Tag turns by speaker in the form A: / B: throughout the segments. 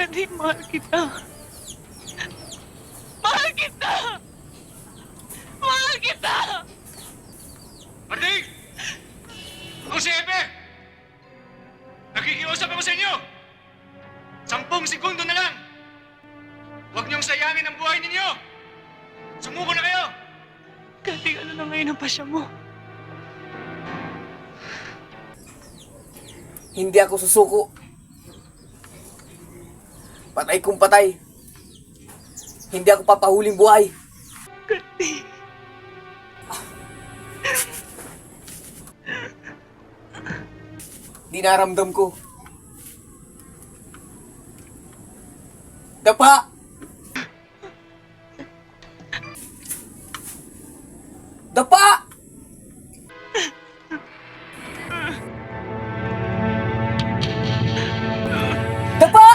A: Karding, mahal kita. Mahal kita! Mahal kita!
B: Karding! Ako si Epe! Nakikiusap ako sa inyo! 10 segundo na lang! Huwag niyong sayangin ang buhay ninyo! Sumuko na kayo!
A: Karding, ano na ngayon ang pasya mo?
C: Hindi ako susuko. Patay kung patay. Hindi ako papahuling buhay.
A: Karding.
C: Dinaramdam ko. Dapa! Dapa! Dapa!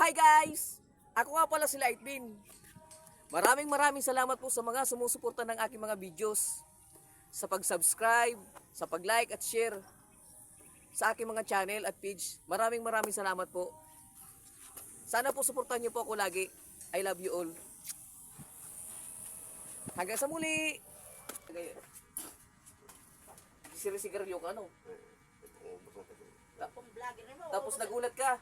C: Hi guys! Ako nga pala si Lightbin. Maraming salamat po sa mga sumusuporta ng aking mga videos. Sa pag-subscribe, sa pag-like at share sa aking mga channel at page. Maraming salamat po. Sana po suportahan niyo po ako lagi. I love you all. Hanggang sa muli! Sirisigarilyo ka, ano? Tapos nagulat ka.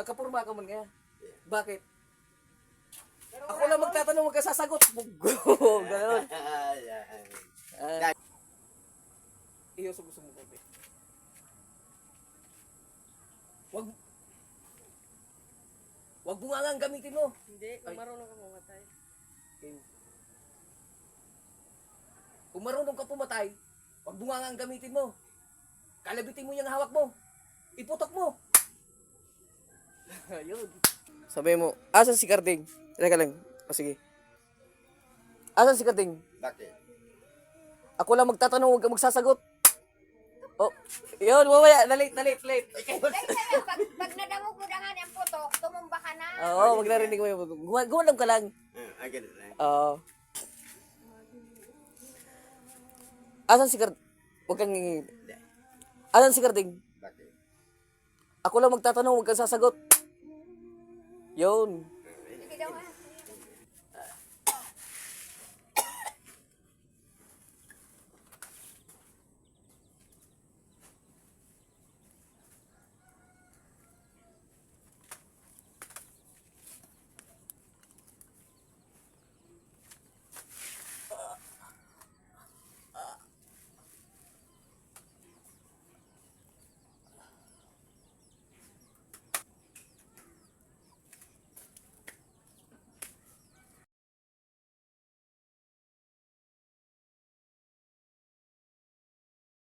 C: Kapurma ka man nga. Bakit? Ako lang magtatanong, huwag ka sasagot. Bugo, gano'n. Iyo, sumuko ko. Wag mo nga nga gamitin mo.
D: Hindi, kung marunong ka pumatay.
C: Kung marunong ka pumatay, wag mo nga gamitin mo. Kalabitin mo yung hawak mo. Iputok mo. Ayun. Sabi mo, asan si Karding? Teka lang. O sige. Asan si Karding?
B: Bakit?
C: Ako lang magtatanong, huwag ka magsasagot. Oh, yun, mamaya. Late.
D: Pag nadamog mo na nga ang putok, tumumba ka na.
C: Oo, magnarinig mo yung gumalam ka lang.
B: Ganun na.
C: Oo. Asan si Karding? Huwag kang ngingin. Asan si Karding?
B: Bakit?
C: Ako lang magtatanong, huwag kang sasagot. Yun.